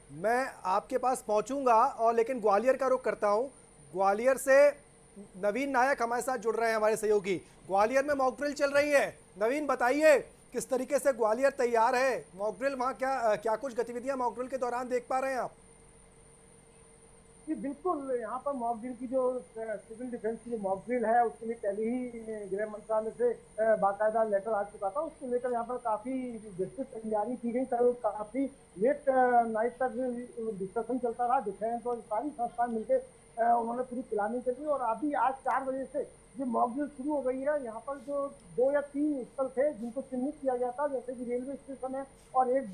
मैं आपके पास पहुंचूंगा और लेकिन ग्वालियर का रुख करता हूं। ग्वालियर से नवीन नायक हमारे साथ जुड़ रहे हैं, हमारे सहयोगी। ग्वालियर में मॉक ड्रिल चल रही है। नवीन बताइए, किस तरीके से ग्वालियर तैयार है? मॉक ड्रिल वहां क्या क्या कुछ गतिविधियां मॉक ड्रिल के दौरान देख पा रहे हैं आप? जी बिल्कुल, यहाँ पर मॉक ड्रिल की जो सिविल डिफेंस की जो मॉक ड्रिल है उसके लिए पहले ही गृह मंत्रालय से बाकायदा लेटर आ चुका था। उसको लेकर यहाँ पर काफी विस्तृत तैयारी की गई। कल काफी लेट नाइट तक डिस्कशन चलता रहा। डिफेंस और सारी संस्थान मिलकर उन्होंने पूरी प्लानिंग करी और अभी आज 4 बजे से ये मॉक ड्रिल शुरू हो गई है। यहाँ पर जो 2 या 3 स्थल थे जिनको चिन्हित किया गया था, जैसे कि रेलवे स्टेशन है और एक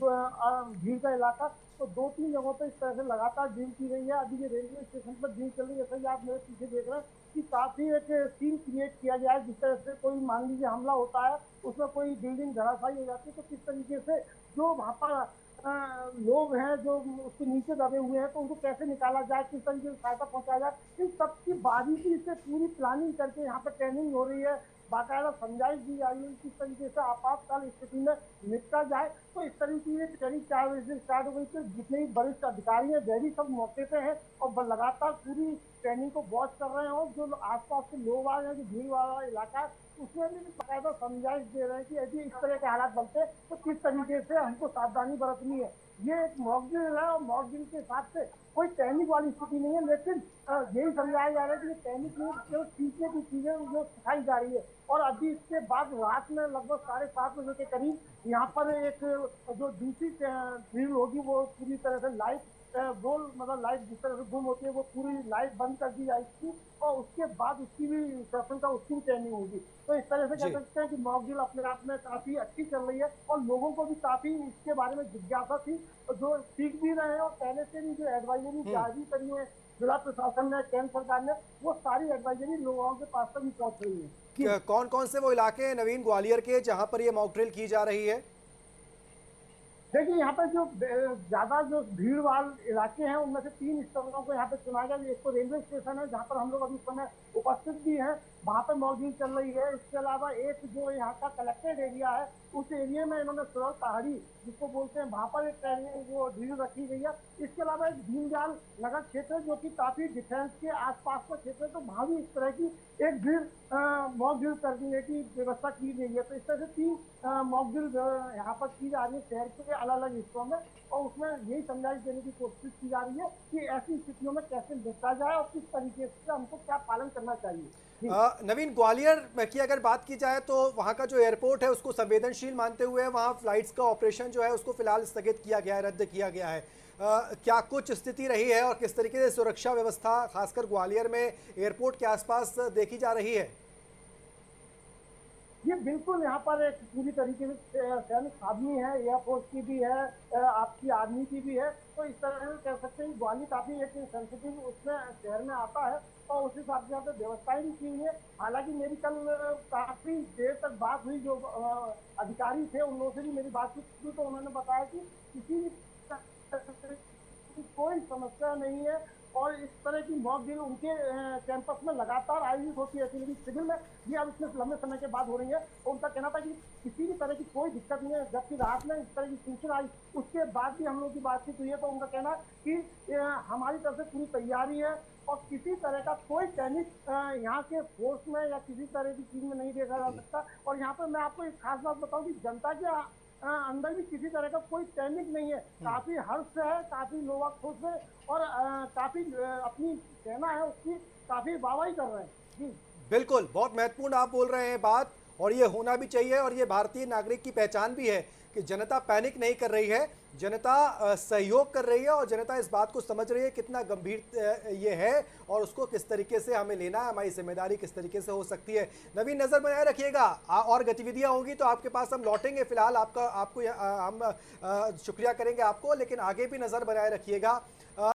भीड़ का इलाका, तो 2-3 जगहों पर इस तरह से लगातार ड्रिल की गई है। अभी ये रेलवे स्टेशन पर ड्रिल चल रही है, जैसे कि आप मेरे पीछे देख रहे हैं कि काफी एक सीन क्रिएट किया गया है। जिस तरह से कोई मान लीजिए हमला होता है, उसमें कोई बिल्डिंग धराशायी हो जाती है, तो किस तरीके से जो वहां पर लोग हैं जो उसके नीचे दबे हुए हैं, तो उनको कैसे निकाला जाए, किस तरीके से सहायता पहुंचाया जाए, इन सबकी बारीकी से पूरी प्लानिंग करके यहाँ पर ट्रेनिंग हो रही है। बाकायदा समझाइश दी जा रही है किस तरीके से आपातकाल स्थिति में निपटा जाए। तो इस तरीके से करीब 4 बजे से स्टार्ट हो गई थी। जितने भी वरिष्ठ अधिकारी हैं वह भी सब मौके पे हैं और लगातार पूरी ट्रेनिंग को वॉच कर रहे हैं। और जो आसपास के लोग आ रहे हैं, जो भीड़ वाला इलाका है, उसमें भी बाकायदा समझाइश दे रहे हैं कि यदि इस तरह के हालात बनते हैं तो किस तरीके से हमको सावधानी बरतनी है। ये एक मॉक ड्रिल है और मॉक ड्रिल के हिसाब से कोई पैनिक वाली स्थिति नहीं है, लेकिन यही समझाया जा रहा है कि ये पैनिक नहीं, केवल सीखने की चीजें जो सिखाई जा रही है। और अभी इसके बाद रात में लगभग 7:30 बजे के करीब यहाँ पर एक जो दूसरी ड्रिल होगी वो पूरी तरह से लाइट गोल मतलब लाइट जिस तरह से गुम होती है वो पूरी लाइट बंद कर दी जाएगी और उसके बाद उसकी भी सेशन का उसकी भी ट्रेनिंग होगी। तो इस तरह से कह जी। सकते हैं कि मॉक ड्रिल अपने आप में काफी अच्छी चल रही है और लोगों को भी काफी इसके बारे में जिज्ञासा थी, जो सीख भी रहे हैं। और पहले से भी जो एडवाइजरी हम्म। जारी करी है जिला प्रशासन ने, केंद्र सरकार ने, वो सारी एडवाइजरी लोगों के पास तक भी पहुंच रही है। जी कौन कौन से वो इलाके हैं नवीन ग्वालियर के जहां पर ये मॉक ड्रिल की जा रही है? देखिए, यहाँ पर जो ज्यादा जो भीड़ वाले इलाके हैं उनमें से 3 स्थलों को यहाँ पे चुना गया। एक तो रेलवे स्टेशन है जहाँ पर हम लोग अभी समय उपस्थित भी हैं, वहां पर मॉकड्रिल चल रही है। इसके अलावा एक जो यहाँ का कलेक्टेड एरिया है, उस एरिया में इन्होंने सुरल पहाड़ी जिसको बोलते हैं, वहां पर एक वो ड्रिल रखी गई है। इसके अलावा एक दीनदयाल नगर क्षेत्र जो कि काफी डिफेंस के आसपास का क्षेत्र है, तो वहां भी इस तरह की एक ड्रिल मॉक ड्रिल करने की व्यवस्था की गई है। तो इस तरह से 3 मॉक ड्रिल यहाँ पर की जा रही है शहर के अलग अलग हिस्सों में। और उसमें यही समझाइश देने की कोशिश की जा रही है कि ऐसी स्थितियों में कैसे निपटा जाए और किस तरीके से हमको क्या पालन करना चाहिए। जी नवीन, ग्वालियर की अगर बात की जाए तो वहाँ का जो एयरपोर्ट है उसको संवेदनशील मानते हुए वहाँ फ्लाइट्स का ऑपरेशन जो है उसको फिलहाल स्थगित किया गया है, रद्द किया गया है। क्या कुछ स्थिति रही है और किस तरीके से सुरक्षा व्यवस्था खासकर ग्वालियर में एयरपोर्ट के आसपास देखी जा रही है? ये बिल्कुल यहाँ पर एक पूरी तरीके से सैनिक छावनी है, एयरफोर्स की भी है, आपकी आर्मी की भी है। तो इस तरह से कह सकते हैं ग्वालियर काफी एक सेंसिटिव उसमें शहर में आता है और उस हिसाब से यहाँ पे व्यवस्थाएं भी की हुई है। हालांकि मेरी कल काफी देर तक बात हुई, जो अधिकारी थे उन लोगों से भी मेरी बातचीत हुई, तो उन्होंने बताया कि किसी भी कोई समस्या नहीं है। और इस तरह की मॉक ड्रिल उनके कैंपस में लगातार आयोजित होती रहती है, लेकिन सिविल में ये अब इतने लंबे समय के बाद हो रही है। तो उनका कहना था कि किसी भी तरह की कोई दिक्कत नहीं है। जबकि रात में इस तरह की सूचना आई उसके बाद भी हम लोग की बातचीत हुई है, तो उनका कहना कि हमारी तरफ से पूरी तैयारी है और किसी तरह का कोई पैनिक यहाँ के फोर्स में या किसी तरह की चीज में नहीं देखा जा सकता। और यहाँ पर मैं आपको एक खास बात बताऊं कि जनता के अंदर भी किसी तरह का कोई पैनिक नहीं है। काफी हर्ष है, काफी लोग खुश है और काफी अपनी सेना है उसकी काफी वाहवाही कर रहे हैं। जी बिल्कुल, बहुत महत्वपूर्ण आप बोल रहे हैं बात, और ये होना भी चाहिए और ये भारतीय नागरिक की पहचान भी है कि जनता पैनिक नहीं कर रही है, जनता सहयोग कर रही है और जनता इस बात को समझ रही है कितना गंभीर ये है और उसको किस तरीके से हमें लेना है, हमारी जिम्मेदारी किस तरीके से हो सकती है। नवीन, नज़र बनाए रखिएगा, और गतिविधियां होंगी तो आपके पास हम लौटेंगे। फिलहाल आपका आपको हम शुक्रिया करेंगे आपको, लेकिन आगे भी नज़र बनाए रखिएगा।